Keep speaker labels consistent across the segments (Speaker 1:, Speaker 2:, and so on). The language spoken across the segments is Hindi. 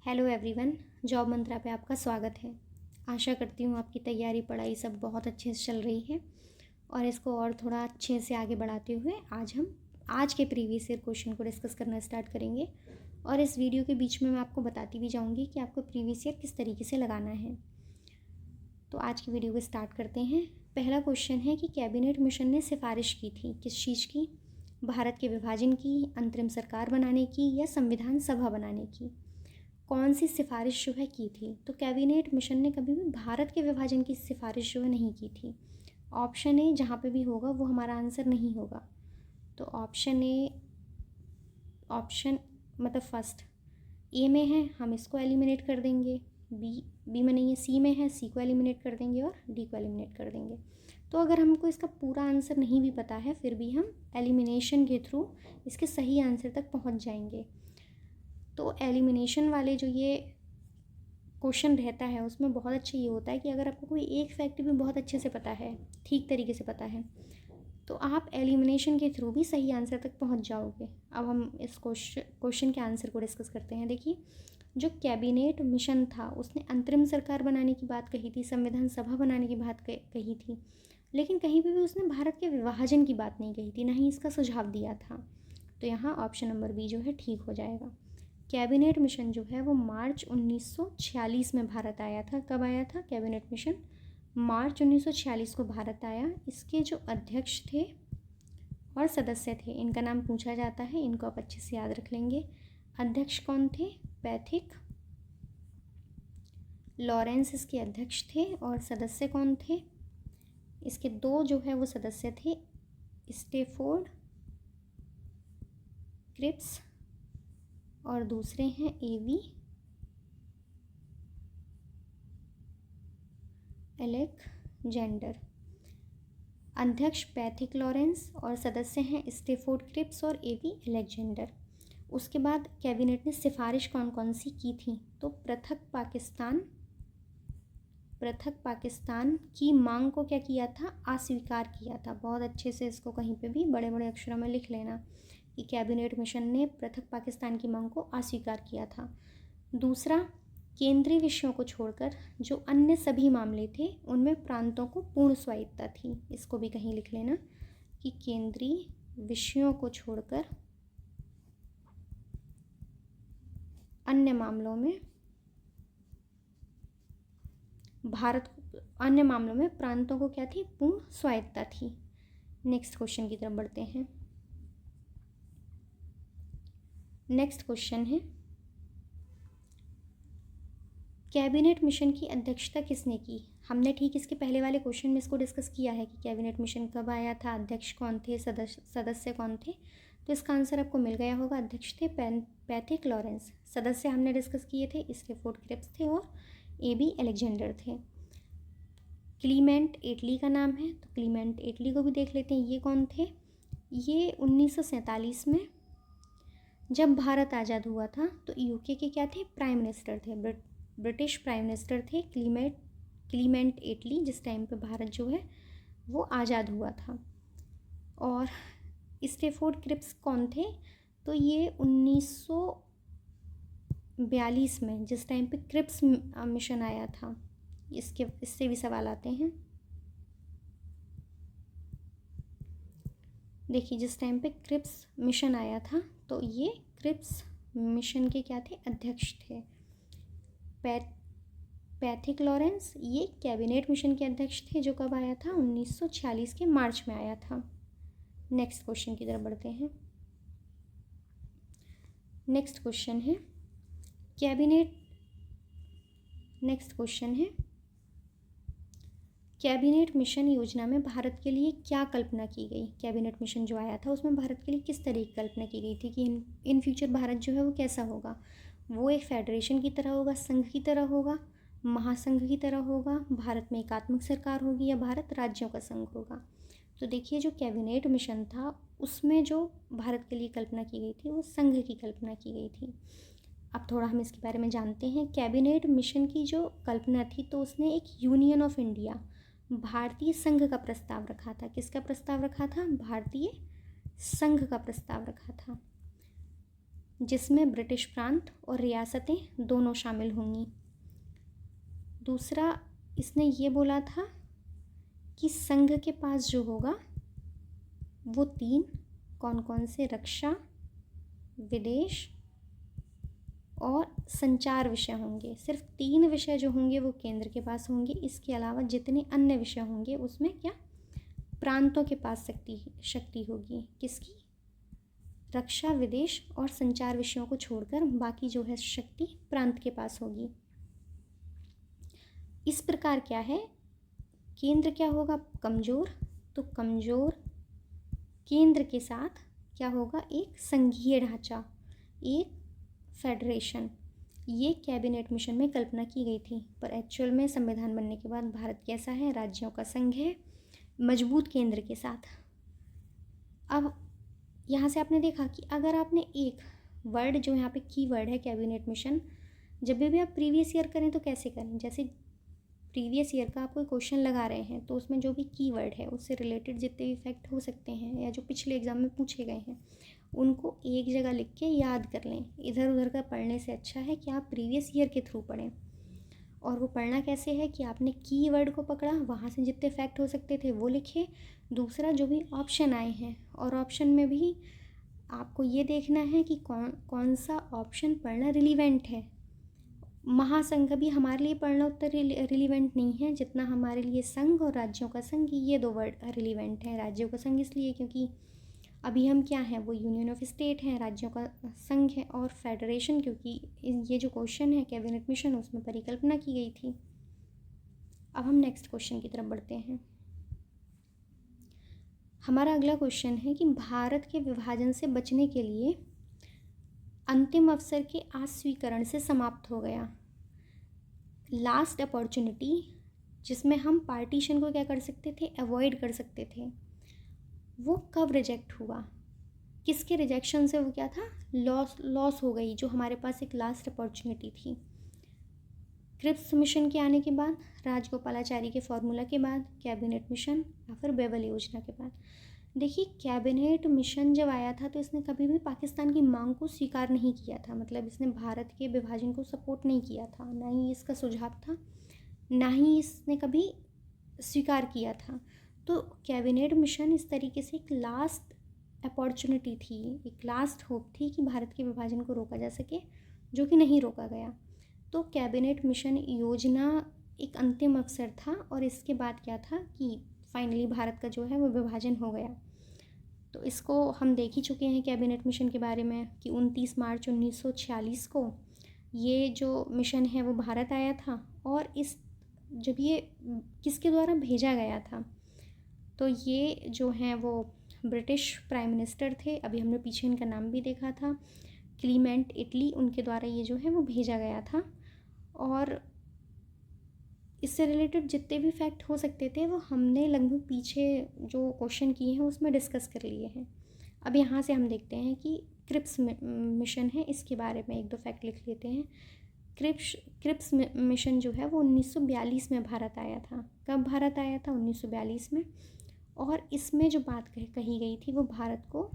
Speaker 1: हेलो एवरीवन, जॉब मंत्रा पे आपका स्वागत है। आशा करती हूँ आपकी तैयारी पढ़ाई सब बहुत अच्छे से चल रही है और इसको और थोड़ा अच्छे से आगे बढ़ाते हुए आज के प्रीवियस ईयर क्वेश्चन को डिस्कस करना स्टार्ट करेंगे। और इस वीडियो के बीच में मैं आपको बताती भी जाऊँगी कि आपको प्रीवियस ईयर किस तरीके से लगाना है। तो आज की वीडियो को स्टार्ट करते हैं। पहला क्वेश्चन है कि कैबिनेट मिशन ने सिफारिश की थी किस चीज़ की? भारत के विभाजन की, अंतरिम सरकार बनाने की या संविधान सभा बनाने की? कौन सी सिफारिश जो है की थी? तो कैबिनेट मिशन ने कभी भी भारत के विभाजन की सिफारिश जो है नहीं की थी। ऑप्शन ए जहाँ पे भी होगा वो हमारा आंसर नहीं होगा। तो ऑप्शन ए, ऑप्शन मतलब फर्स्ट ए में है, हम इसको एलिमिनेट कर देंगे। बी में नहीं है, सी में है, सी को एलिमिनेट कर देंगे और डी को एलिमिनेट कर देंगे। तो अगर हमको इसका पूरा आंसर नहीं भी पता है फिर भी हम एलिमिनेशन के थ्रू इसके सही आंसर तक पहुँच जाएंगे। तो एलिमिनेशन वाले जो ये क्वेश्चन रहता है उसमें बहुत अच्छा ये होता है कि अगर आपको कोई एक फैक्ट भी बहुत अच्छे से पता है, ठीक तरीके से पता है, तो आप एलिमिनेशन के थ्रू भी सही आंसर तक पहुंच जाओगे। अब हम इस क्वेश्चन के आंसर को डिस्कस करते हैं। देखिए, जो कैबिनेट मिशन था उसने अंतरिम सरकार बनाने की बात कही थी, संविधान सभा बनाने की बात कही थी, लेकिन कहीं पर भी उसने भारत के विभाजन की बात नहीं कही थी, ना ही इसका सुझाव दिया था। तो यहाँ ऑप्शन नंबर बी जो है ठीक हो जाएगा। कैबिनेट मिशन जो है वो मार्च 1946 में भारत आया था। कब आया था कैबिनेट मिशन? मार्च 1946 को भारत आया। इसके जो अध्यक्ष थे और सदस्य थे, इनका नाम पूछा जाता है, इनको आप अच्छे से याद रख लेंगे। अध्यक्ष कौन थे? पैथिक लॉरेंस इसके अध्यक्ष थे। और सदस्य कौन थे? इसके दो जो है वो सदस्य थे, स्टेफोर्ड क्रिप्स और दूसरे हैं एवी एलेक्जेंडर। अध्यक्ष पैथिक लॉरेंस और सदस्य हैं स्टेफोर्ड क्रिप्स और एवी एलेक्जेंडर। उसके बाद कैबिनेट ने सिफारिश कौन कौन सी की थी? तो पृथक पाकिस्तान की मांग को क्या किया था? अस्वीकार किया था। बहुत अच्छे से इसको कहीं पे भी बड़े बड़े अक्षरों में लिख लेना कि कैबिनेट मिशन ने पृथक पाकिस्तान की मांग को अस्वीकार किया था। दूसरा, केंद्रीय विषयों को छोड़कर जो अन्य सभी मामले थे उनमें प्रांतों को पूर्ण स्वायत्तता थी। इसको भी कहीं लिख लेना कि केंद्रीय विषयों को छोड़कर अन्य मामलों में प्रांतों को क्या थी? पूर्ण स्वायत्तता थी। नेक्स्ट क्वेश्चन की तरफ बढ़ते हैं। नेक्स्ट क्वेश्चन है, कैबिनेट मिशन की अध्यक्षता किसने की? हमने ठीक इसके पहले वाले क्वेश्चन में इसको डिस्कस किया है कि कैबिनेट मिशन कब आया था, अध्यक्ष कौन थे, सदस्य कौन थे। तो इसका आंसर आपको मिल गया होगा। अध्यक्ष थे पैथिक लॉरेंस, सदस्य हमने डिस्कस किए थे स्टेफोर्ड क्रिप्स थे और एबी एलेक्जेंडर थे। क्लीमेंट एटली का नाम है, तो क्लीमेंट एटली को भी देख लेते हैं। ये कौन थे? ये 1947 में जब भारत आज़ाद हुआ था तो यूके के क्या थे? प्राइम मिनिस्टर थे, ब्रिटिश प्राइम मिनिस्टर थे क्लीमेंट एटली, जिस टाइम पे भारत जो है वो आज़ाद हुआ था। और स्टेफोर्ड क्रिप्स कौन थे? तो ये 1942 में जिस टाइम पे क्रिप्स मिशन आया था, इससे भी सवाल आते हैं। देखिए, जिस टाइम पे क्रिप्स मिशन आया था तो ये क्रिप्स मिशन के क्या थे? अध्यक्ष थे। पैथिक लॉरेंस ये कैबिनेट मिशन के अध्यक्ष थे जो कब आया था? 1946 के मार्च में आया था। नेक्स्ट क्वेश्चन की तरफ बढ़ते हैं। नेक्स्ट क्वेश्चन है कैबिनेट मिशन योजना में भारत के लिए क्या कल्पना की गई? कैबिनेट मिशन जो आया था उसमें भारत के लिए किस तरह की कल्पना की गई थी कि इन फ्यूचर भारत जो है वो कैसा होगा? वो एक फेडरेशन की तरह होगा, संघ की तरह होगा, महासंघ की तरह होगा, भारत में एकात्मक सरकार होगी या भारत राज्यों का संघ होगा? तो देखिए, जो कैबिनेट मिशन था उसमें जो भारत के लिए कल्पना की गई थी वो संघ की कल्पना की गई थी। अब थोड़ा हम इसके बारे में जानते हैं। कैबिनेट मिशन की जो कल्पना थी तो उसने एक यूनियन ऑफ इंडिया, भारतीय संघ का प्रस्ताव रखा था। किसका प्रस्ताव रखा था? भारतीय संघ का प्रस्ताव रखा था। जिसमें ब्रिटिश प्रांत और रियासतें दोनों शामिल होंगी। दूसरा, इसने ये बोला था कि संघ के पास जो होगा वो 3 कौन कौन से रक्षा, विदेश और संचार विषय होंगे। सिर्फ 3 विषय जो होंगे वो केंद्र के पास होंगे। इसके अलावा जितने अन्य विषय होंगे उसमें क्या प्रांतों के पास शक्ति होगी। किसकी? रक्षा, विदेश और संचार विषयों को छोड़कर बाकी जो है शक्ति प्रांत के पास होगी। इस प्रकार क्या है, केंद्र क्या होगा? कमज़ोर। तो कमज़ोर केंद्र के साथ क्या होगा? एक संघीय ढांचा, एक फेडरेशन। ये कैबिनेट मिशन में कल्पना की गई थी, पर एक्चुअल में संविधान बनने के बाद भारत कैसा है? राज्यों का संघ है, मजबूत केंद्र के साथ। अब यहाँ से आपने देखा कि अगर आपने एक वर्ड, जो यहाँ पे की वर्ड है कैबिनेट मिशन, जब भी आप प्रीवियस ईयर करें तो कैसे करें? जैसे प्रीवियस ईयर का आप कोई क्वेश्चन लगा रहे हैं तो उसमें जो भी कीवर्ड है उससे रिलेटेड जितने भी फैक्ट हो सकते हैं या जो पिछले एग्जाम में पूछे गए हैं उनको एक जगह लिख के याद कर लें। इधर उधर का पढ़ने से अच्छा है कि आप प्रीवियस ईयर के थ्रू पढ़ें। और वो पढ़ना कैसे है कि आपने कीवर्ड को पकड़ा, वहाँ से जितने फैक्ट हो सकते थे वो लिखे। दूसरा, जो भी ऑप्शन आए हैं और ऑप्शन में भी आपको ये देखना है कि कौन सा ऑप्शन पढ़ना रिलीवेंट है। महासंघ भी हमारे लिए पढ़ना उतना रिलीवेंट नहीं है जितना हमारे लिए संघ और राज्यों का संघ, ये 2 वर्ड रिलीवेंट हैं। राज्यों का संघ इसलिए क्योंकि अभी हम क्या हैं, वो यूनियन ऑफ स्टेट हैं। राज्यों का संघ है। और फेडरेशन क्योंकि ये जो क्वेश्चन है कैबिनेट मिशन उसमें परिकल्पना की गई थी। अब हम नेक्स्ट क्वेश्चन की तरफ बढ़ते हैं। हमारा अगला क्वेश्चन है कि भारत के विभाजन से बचने के लिए अंतिम अवसर के अस्वीकरण से समाप्त हो गया। लास्ट अपॉर्चुनिटी, जिसमें हम पार्टीशन को क्या कर सकते थे? अवॉइड कर सकते थे। वो कब रिजेक्ट हुआ? किसके रिजेक्शन से वो क्या था? लॉस हो गई, जो हमारे पास एक लास्ट अपॉर्चुनिटी थी। क्रिप्स मिशन के आने के बाद, राजगोपालाचारी के फॉर्मूला के बाद, कैबिनेट मिशन या फिर बेवल योजना के बाद। देखिए, कैबिनेट मिशन जब आया था तो इसने कभी भी पाकिस्तान की मांग को स्वीकार नहीं किया था। मतलब इसने भारत के विभाजन को सपोर्ट नहीं किया था, ना ही इसका सुझाव था, ना ही इसने कभी स्वीकार किया था। तो कैबिनेट मिशन इस तरीके से एक लास्ट अपॉर्चुनिटी थी, एक लास्ट होप थी कि भारत के विभाजन को रोका जा सके, जो कि नहीं रोका गया। तो कैबिनेट मिशन योजना एक अंतिम अवसर था। और इसके बाद क्या था कि फाइनली भारत का जो है वो विभाजन हो गया। तो इसको हम देख ही चुके हैं कैबिनेट मिशन के बारे में कि 29 मार्च 1946 को ये जो मिशन है वो भारत आया था। और जब ये किसके द्वारा भेजा गया था, तो ये जो हैं वो ब्रिटिश प्राइम मिनिस्टर थे। अभी हमने पीछे इनका नाम भी देखा था, क्लीमेंट इटली, उनके द्वारा ये जो है वो भेजा गया था। और इससे रिलेटेड जितने भी फैक्ट हो सकते थे वो हमने लगभग पीछे जो क्वेश्चन किए हैं उसमें डिस्कस कर लिए हैं। अब यहाँ से हम देखते हैं कि क्रिप्स मिशन है, इसके बारे में 1-2 फैक्ट लिख लेते हैं। क्रिप्स मिशन जो है वो 1942 में भारत आया था। कब भारत आया था? 1942 में। और इसमें जो बात कही गई थी वो भारत को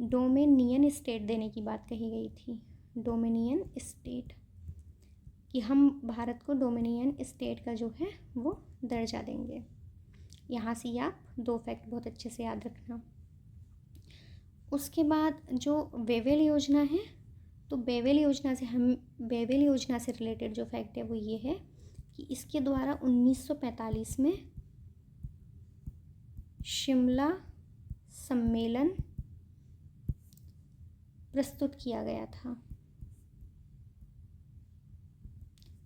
Speaker 1: डोमिनियन स्टेट देने की बात कही गई थी। डोमिनियन स्टेट, कि हम भारत को डोमिनियन स्टेट का जो है वो दर्जा देंगे। यहाँ से आप 2 फैक्ट बहुत अच्छे से याद रखना। उसके बाद जो बेवेल योजना है, तो बेवेल योजना से रिलेटेड जो फैक्ट है वो ये है कि इसके द्वारा 1945 में शिमला सम्मेलन प्रस्तुत किया गया था।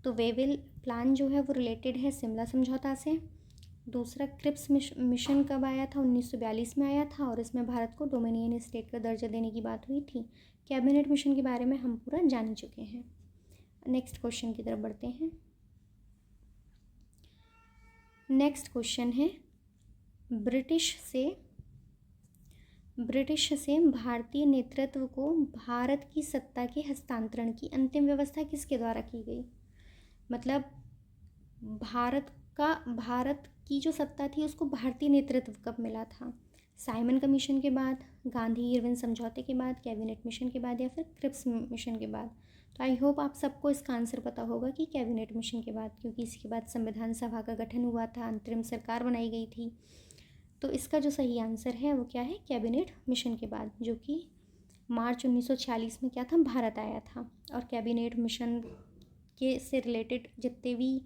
Speaker 1: तो वेवेल प्लान जो है वो रिलेटेड है शिमला समझौता से। दूसरा, क्रिप्स मिशन कब आया था? 1942 में आया था। और इसमें भारत को डोमिनियन स्टेट का दर्जा देने की बात हुई थी। कैबिनेट मिशन के बारे में हम पूरा जान चुके हैं। नेक्स्ट क्वेश्चन की तरफ बढ़ते हैं। नेक्स्ट क्वेश्चन है, ब्रिटिश से भारतीय नेतृत्व को भारत की सत्ता के हस्तांतरण की अंतिम व्यवस्था किसके द्वारा की गई? मतलब भारत की जो सत्ता थी उसको भारतीय नेतृत्व कब मिला था? साइमन कमीशन के बाद, गांधी इरविन समझौते के बाद, कैबिनेट मिशन के बाद, या फिर क्रिप्स मिशन के बाद? तो आई होप आप सबको इसका आंसर पता होगा कि कैबिनेट मिशन के बाद, क्योंकि इसके बाद संविधान सभा का गठन हुआ था, अंतरिम सरकार बनाई गई थी। तो इसका जो सही आंसर है वो क्या है? कैबिनेट मिशन के बाद, जो कि मार्च 1946 में क्या था? भारत आया था। और कैबिनेट मिशन के से रिलेटेड जितने भी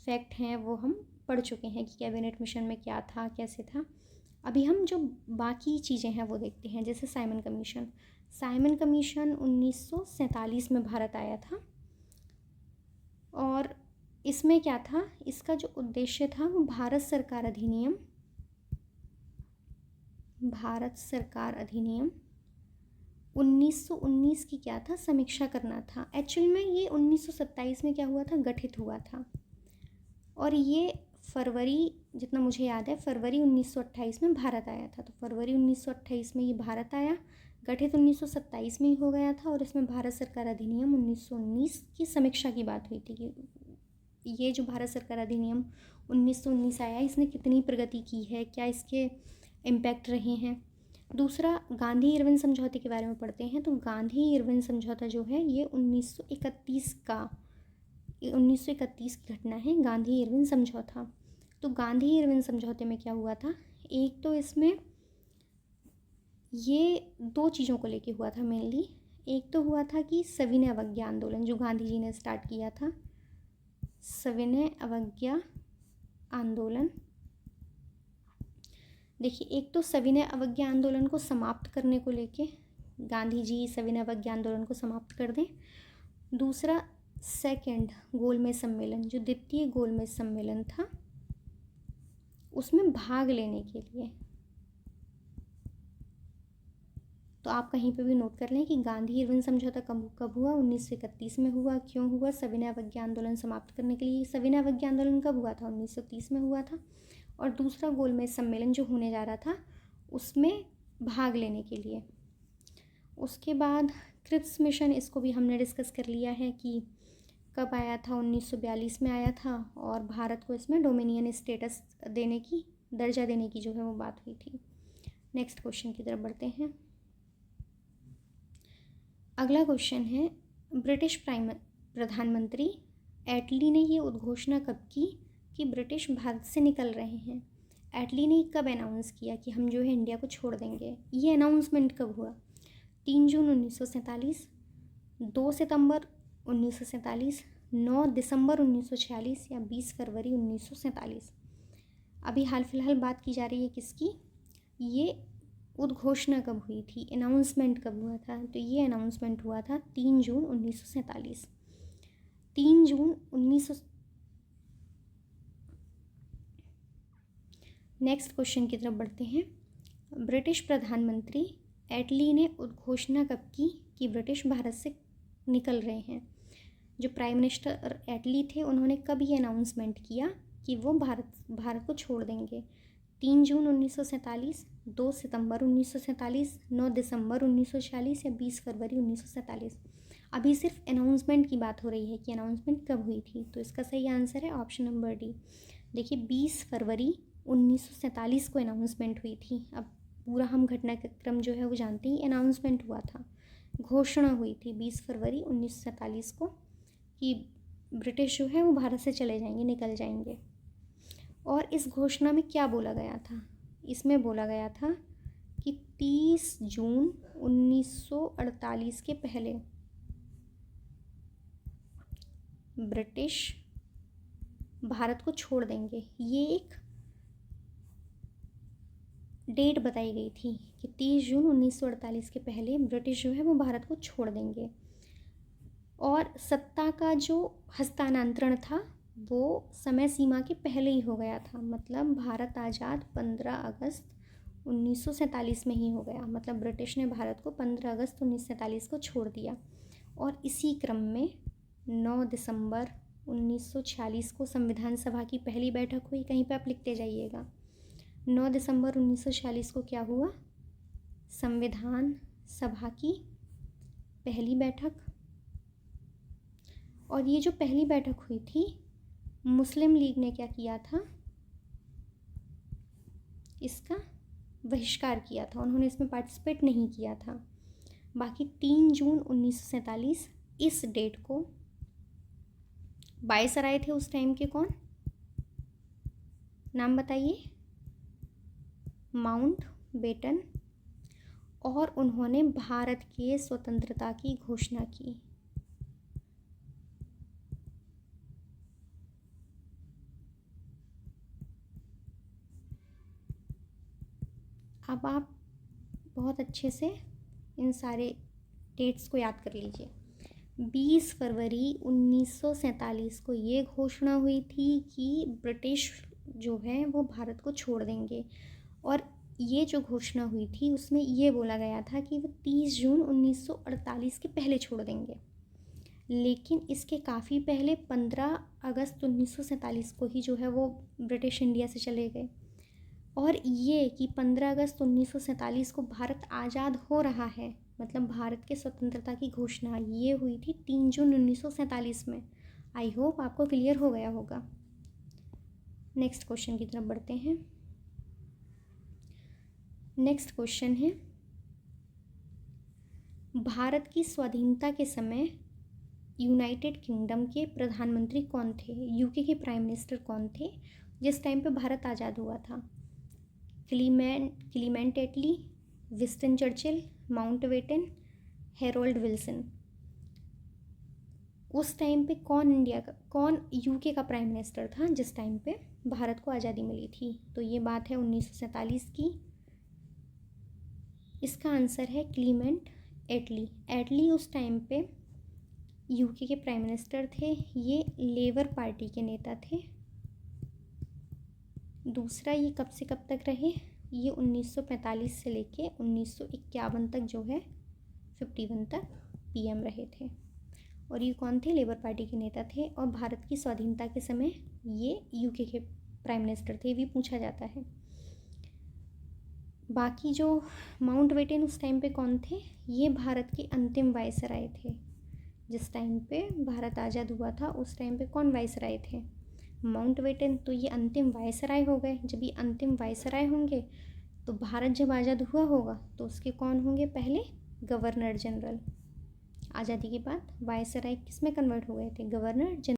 Speaker 1: फैक्ट हैं वो हम पढ़ चुके हैं कि कैबिनेट मिशन में क्या था, कैसे था। अभी हम जो बाकी चीज़ें हैं वो देखते हैं, जैसे साइमन कमीशन। साइमन कमीशन 1947 में भारत आया था, और इसमें क्या था? इसका जो उद्देश्य था वो भारत सरकार अधिनियम 1919 की क्या था? समीक्षा करना था। एक्चुअल में ये 1927 में क्या हुआ था? गठित हुआ था। और ये फरवरी, जितना मुझे याद है, फरवरी 1928 में भारत आया था। तो फरवरी 1928 में ये भारत आया, गठित 1927 में ही हो गया था। और इसमें भारत सरकार अधिनियम 1919 की समीक्षा की बात हुई थी कि ये जो भारत सरकार अधिनियम 1919 आया, इसने कितनी प्रगति की है, क्या इसके इम्पैक्ट रहे हैं। दूसरा, गांधी इरविन समझौते के बारे में पढ़ते हैं। तो गांधी इरविन समझौता जो है ये 1931 की घटना है, गांधी इरविन समझौता। तो गांधी इरविन समझौते में क्या हुआ था? एक तो इसमें ये दो चीज़ों को लेके हुआ था मेनली। एक तो हुआ था कि सविनय अवज्ञा आंदोलन जो गांधी जी ने स्टार्ट किया था, सविनय अवज्ञा आंदोलन। देखिए, एक तो सविनय अवज्ञा आंदोलन को समाप्त करने को लेके गांधी जी सविनय अवज्ञा आंदोलन को समाप्त कर दें। दूसरा, सेकंड गोलमेज सम्मेलन, जो द्वितीय गोलमेज सम्मेलन था, उसमें भाग लेने के लिए। तो आप कहीं पे भी नोट कर लें कि गांधी इरविन समझौता कब हुआ? 1931 में हुआ। क्यों हुआ? सविनय अवज्ञा आंदोलन समाप्त करने के लिए। सविनय अवज्ञा आंदोलन कब हुआ था? 1930 में हुआ था। और दूसरा गोलमेज सम्मेलन जो होने जा रहा था उसमें भाग लेने के लिए। उसके बाद क्रिप्स मिशन, इसको भी हमने डिस्कस कर लिया है कि कब आया था? 1942 में आया था, और भारत को इसमें डोमिनियन स्टेटस देने की, दर्जा देने की जो है वो बात हुई थी। नेक्स्ट क्वेश्चन की तरफ बढ़ते हैं। अगला क्वेश्चन है, ब्रिटिश प्रधानमंत्री एटली ने ये उद्घोषणा कब की कि ब्रिटिश भारत से निकल रहे हैं? एटली ने कब अनाउंस किया कि हम जो है इंडिया को छोड़ देंगे? ये अनाउंसमेंट कब हुआ? 3 जून 1947, 2 सितंबर 1947, 9 दिसंबर 1946 या 20 फरवरी 1947? अभी हाल फिलहाल बात की जा रही है किसकी? ये उद्घोषणा कब हुई थी, अनाउंसमेंट कब हुआ था? तो ये अनाउंसमेंट हुआ था 3 जून 1947। 3 जून 19 नेक्स्ट क्वेश्चन की तरफ बढ़ते हैं। ब्रिटिश प्रधानमंत्री एटली ने उद्घोषणा कब की कि ब्रिटिश भारत से निकल रहे हैं? जो प्राइम मिनिस्टर एटली थे उन्होंने कब ये अनाउंसमेंट किया कि वो भारत को छोड़ देंगे? 3 जून 1947, 2 सितंबर 1947, 9 दिसंबर 1946 या 20 फरवरी 1947? अभी सिर्फ अनाउंसमेंट की बात हो रही है कि अनाउंसमेंट कब हुई थी। तो इसका सही आंसर है ऑप्शन नंबर डी। देखिए, 20 फरवरी 1947 को अनाउंसमेंट हुई थी। अब पूरा हम घटनाक्रम जो है वो जानते ही, अनाउंसमेंट हुआ था, घोषणा हुई थी 20 फरवरी 1947 को कि ब्रिटिश जो है वो भारत से चले जाएंगे, निकल जाएंगे। और इस घोषणा में क्या बोला गया था? इसमें बोला गया था कि 30 जून 1948 के पहले ब्रिटिश भारत को छोड़ देंगे। ये एक डेट बताई गई थी कि 30 जून 1948 के पहले ब्रिटिश जो है वो भारत को छोड़ देंगे। और सत्ता का जो हस्तांतरण था वो समय सीमा के पहले ही हो गया था। मतलब भारत आज़ाद 15 अगस्त 1947 में ही हो गया। मतलब ब्रिटिश ने भारत को 15 अगस्त 1947 को छोड़ दिया। और इसी क्रम में 9 दिसंबर 1946 को संविधान सभा की पहली बैठक हुई। कहीं पे आप लिखते जाइएगा। 9 दिसंबर 1946 को क्या हुआ? संविधान सभा की पहली बैठक। और ये जो पहली बैठक हुई थी, मुस्लिम लीग ने क्या किया था? इसका बहिष्कार किया था, उन्होंने इसमें पार्टिसिपेट नहीं किया था। बाकी 3 जून 1947 इस डेट को वायसराय थे उस टाइम के कौन, नाम बताइए। माउंटबेटन, और उन्होंने भारत के स्वतंत्रता की घोषणा की। अब आप बहुत अच्छे से इन सारे डेट्स को याद कर लीजिए। 20 फरवरी 1947 को ये घोषणा हुई थी कि ब्रिटिश जो है वो भारत को छोड़ देंगे, और ये जो घोषणा हुई थी उसमें ये बोला गया था कि वो 30 जून 1948 के पहले छोड़ देंगे। लेकिन इसके काफ़ी पहले 15 अगस्त 1947 को ही जो है वो ब्रिटिश इंडिया से चले गए। और ये कि 15 अगस्त 1947 को भारत आज़ाद हो रहा है, मतलब भारत के स्वतंत्रता की घोषणा ये हुई थी 3 जून 1947 में। आई होप आपको क्लियर हो गया होगा। नेक्स्ट क्वेश्चन की तरफ बढ़ते हैं। नेक्स्ट क्वेश्चन है, भारत की स्वाधीनता के समय यूनाइटेड किंगडम के प्रधानमंत्री कौन थे, यूके के प्राइम मिनिस्टर कौन थे जिस टाइम पे भारत आज़ाद हुआ था? Clement Attlee, Winston Churchill, Mountbatten, Harold Wilson. उस टाइम पे कौन यूके का प्राइम मिनिस्टर था जिस टाइम पे भारत को आज़ादी मिली थी? तो ये बात है 1947 की। इसका आंसर है क्लीमेंट एटली। एटली उस टाइम पे यूके के प्राइम मिनिस्टर थे। ये लेबर पार्टी के नेता थे। दूसरा, ये कब से कब तक रहे? ये 1945 से लेके 1951 तक जो है 51 तक पीएम रहे थे। और ये कौन थे? लेबर पार्टी के नेता थे। और भारत की स्वाधीनता के समय ये यूके के प्राइम मिनिस्टर थे, भी पूछा जाता है। बाकी जो माउंटबेटन उस टाइम पे कौन थे? ये भारत के अंतिम वायसराय थे। जिस टाइम पे भारत आज़ाद हुआ था उस टाइम पे कौन वायसराय थे? माउंटबेटन। तो ये अंतिम वायसराय हो गए। जब ये अंतिम वायसराय होंगे तो भारत जब आज़ाद हुआ होगा तो उसके कौन होंगे? पहले गवर्नर जनरल। आज़ादी के बाद वायसराय किस में कन्वर्ट हो गए थे? Governor general.